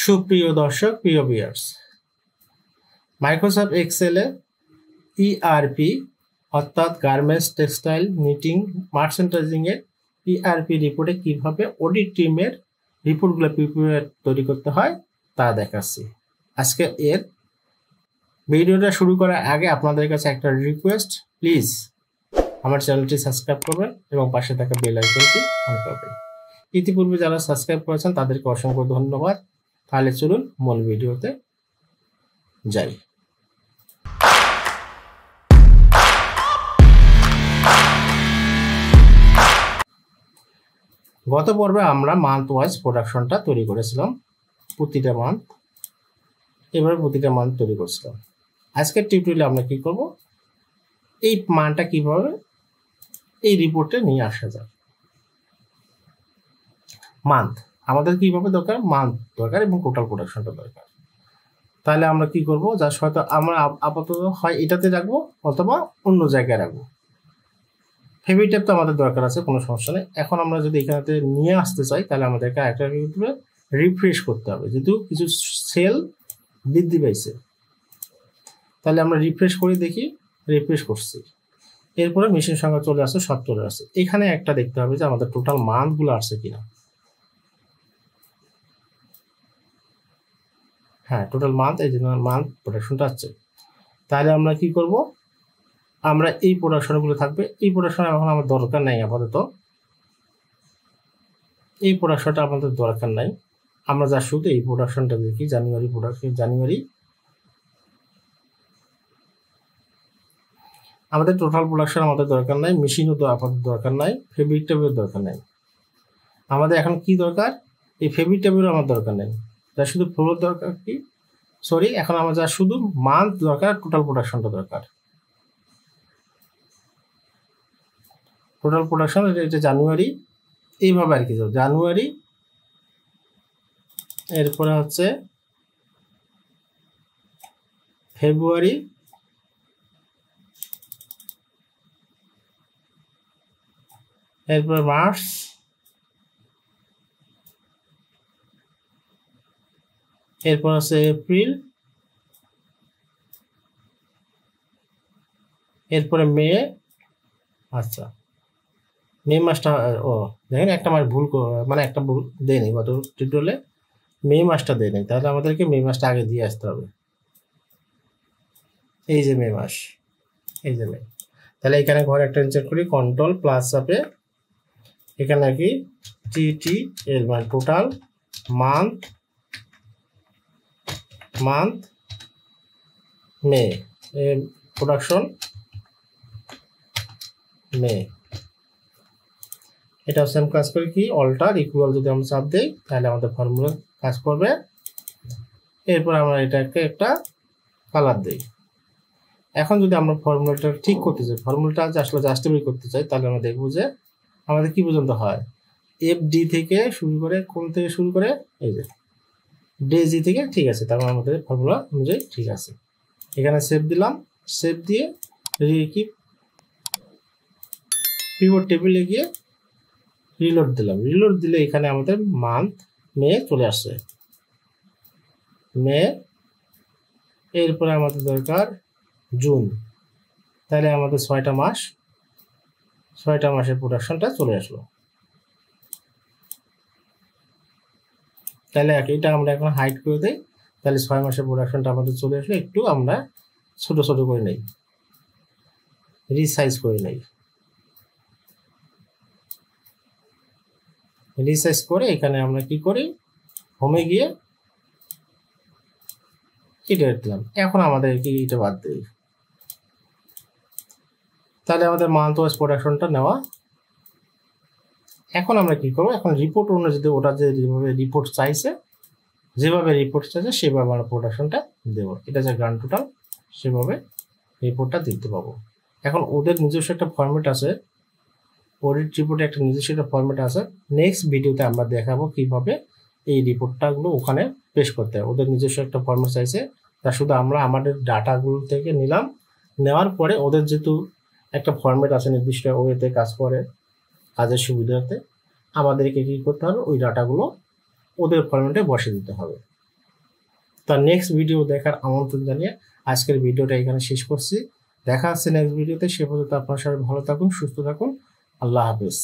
সুপ্রিয় দর্শক, প্রিয় ভিউয়ার্স, মাইক্রোসফট এক্সেলে ইআরপি অর্থাৎ গার্মেন্টস, টেক্সটাইল, নিটিং, মার্চেন্টাইজিং এর ইআরপি রিপোর্টে কিভাবে অডিট টিমের রিপোর্টগুলো তৈরি করতে হয় তা দেখাচ্ছি। আজকে এর ভিডিওটা শুরু করার আগে আপনাদের কাছে একটা রিকোয়েস্ট, প্লিজ আমার চ্যানেলটি সাবস্ক্রাইব করবেন এবং পাশে থাকা বেল আইকনটি অন করবেন। ইতিপূর্বে যারা সাবস্ক্রাইব করেছেন তাদেরকে অসংখ্য ধন্যবাদ। তাহলে চলুন মূল ভিডিওতে যাই। গত পর্বে আমরা মান্থ ওয়াইজ প্রোডাকশনটা তৈরি করেছিলাম, প্রতিটা মান্থ, এবারে প্রতিটা মান্থ তৈরি করেছিলাম। আজকের টিউটোরিয়ালে আমরা কি করব, এই মানটা কিভাবে এই রিপোর্টে নিয়ে আসা যায়। মান্থ আমাদের কিভাবে দরকার, মান্থ দরকার এবং টোটাল প্রোডাকশনটা দরকার। তাহলে আমরা কি করব, যা হয়তো আমরা আপাতত হয় এটাতে রাখবো অথবা অন্য জায়গায় রাখবো। ফেভারিট ট্যাব তো আমাদের দরকার আছে, কোনো সমস্যা নেই। এখন আমরা যদি এখানেতে নিয়ে আসতে চাই তাহলে আমাদেরকে একটা রিফ্রেশ করতে হবে, যেহেতু কিছু সেল বৃদ্ধি পাইছে। তাহলে আমরা রিফ্রেশ করে দেখি, রিফ্রেশ করছি, এরপরে মেশিন সংখ্যা চলে আসছে 70 আছে। এখানে একটা দেখতে হবে যে আমাদের টোটাল মান্থগুলো আসছে কিনা। হ্যাঁ, টোটাল মান্থ, এই জন্য মান্থ প্রোডাকশনটা আসছে। তাহলে আমরা কি করব, আমরা এই প্রোডাকশনগুলো থাকবে। এই প্রোডাকশন এখন আমার দরকার নাই আপাতত, এই প্রোডাকশনটা আমাদের দরকার নাই। আমরা যা শুধু এই প্রোডাকশনটা দেখি, জানুয়ারি প্রোডাকশন, জানুয়ারি আমাদের টোটাল প্রোডাকশন আমাদের দরকার নাই, মেশিনও তো আপাতত দরকার নাই, ফেব্রিক ট্যাবের দরকার নাই। আমাদের এখন কি দরকার, এই ফেব্রিক ট্যাবেরও আমার দরকার নেই, যা শুধু ফ্লোর দরকার, কি সরি, এখন আমার যা শুধু মান্থ দরকার, টোটাল প্রোডাকশনটা দরকার। টোটাল প্রোডাকশন এটা জানুয়ারি, এইভাবে আর কি, জানুয়ারি, এরপরে হচ্ছে ফেব্রুয়ারি, এরপরে মার্চ, এরপর আছে এপ্রিল, এরপরে মে। আচ্ছা, মে মাসটা, ও দেখেন একটা মাস ভুল, মানে একটা ভুল দেয় নেই, গত টিউটোরিয়ালে মে মাসটা দেয় নেই। তাহলে আমাদেরকে মে মাসটা আগে দিয়ে আসতে হবে। এই যে মে মাস, এই যে মে। তাহলে এখানে ঘরে একটা ইনসার্ট করি, কন্ট্রোল প্লাস চাপে, এখানে আর কি টি এর মানে টোটাল মান্থ, মান্থ মে, প্রোডাকশন মে। এটা সেম কাজ করে কি, অল্টার ইকুয়াল যদি আমরা চাপ দিই তাহলে আমাদের ফর্মুলা কাজ করবে। এরপর আমরা এটাকে একটা কালার দিই। এখন যদি আমরা ফর্মুলাটা ঠিক করতে চাই, ফর্মুলাটা আসলে জাস্টিফাই করতে চাই, তাহলে আমরা দেখবো যে আমাদের কি পর্যন্ত হয়, এফ ডি থেকে শুরু করে, কোন থেকে শুরু করে, এই যে ডে জি থেকে, ঠিক আছে। তারপর আমাদের ফর্মুলা অনুযায়ী ঠিক আছে। এখানে সেভ দিলাম, সেভ দিয়ে কি পিভট টেবিলে গিয়ে রিলোড দিলাম। রিলোড দিলে এখানে আমাদের মান্থ মে চলে আসছে, মে। এরপরে আমাদের দরকার জুন, তাহলে আমাদের 6টা মাস, 6টা মাসের প্রোডাকশনটা চলে আসলো। তাহলে এটা আমরা এখন হাইড করে দিই, তাহলে 6 মাসের প্রোডাকশনটা আমাদের চলে আসলো। একটু আমরা ছোট ছোট করে নেই, রিসাইজ করে নেই, রিসাইজ করে এখানে আমরা কি করি, হোমে গিয়ে এটা দিলাম। এখন আমাদের কি এটা বাদ দিই, তাহলে আমাদের মান্থ ওয়াইজ প্রোডাকশনটা নেওয়া। এখন আমরা কি করবো, এখন রিপোর্ট অনুযায়ী ওটা যেভাবে রিপোর্ট চাইছে, যেভাবে রিপোর্ট চাইছে সেভাবে আমরা প্রোডাকশনটা দেবো। এটা যে গ্রান্ড টোটাল, সেভাবে রিপোর্টটা দিতে পাবো। এখন ওদের নিজস্ব একটা ফরম্যাট আছে, অডিট রিপোর্টে একটা নিজস্ব একটা ফরম্যাট আছে। নেক্সট ভিডিওতে আমরা দেখাবো কিভাবে এই রিপোর্টটাগুলো ওখানে পেশ করতে হয়। ওদের নিজস্ব একটা ফরম্যাট চাইছে, তা শুধু আমরা আমাদের ডাটাগুলো থেকে নিলাম, নেওয়ার পরে ওদের যেহেতু একটা ফরম্যাট আছে, নির্দিষ্ট ওয়েতে কাজ করে, কাজের সুবিধাতে আমাদেরকে কি করতে হবে, ওই ডাটাগুলো ওদের ফরম্যাটে বসে দিতে হবে। তার নেক্সট ভিডিও দেখার আমন্ত্রণ জানিয়ে আজকের ভিডিওটা এখানে শেষ করছি। দেখা হচ্ছে নেক্সট ভিডিওতে। সে পর্যন্ত আপনার সবাই ভালো থাকুন, সুস্থ থাকুন। আল্লাহ হাফেজ।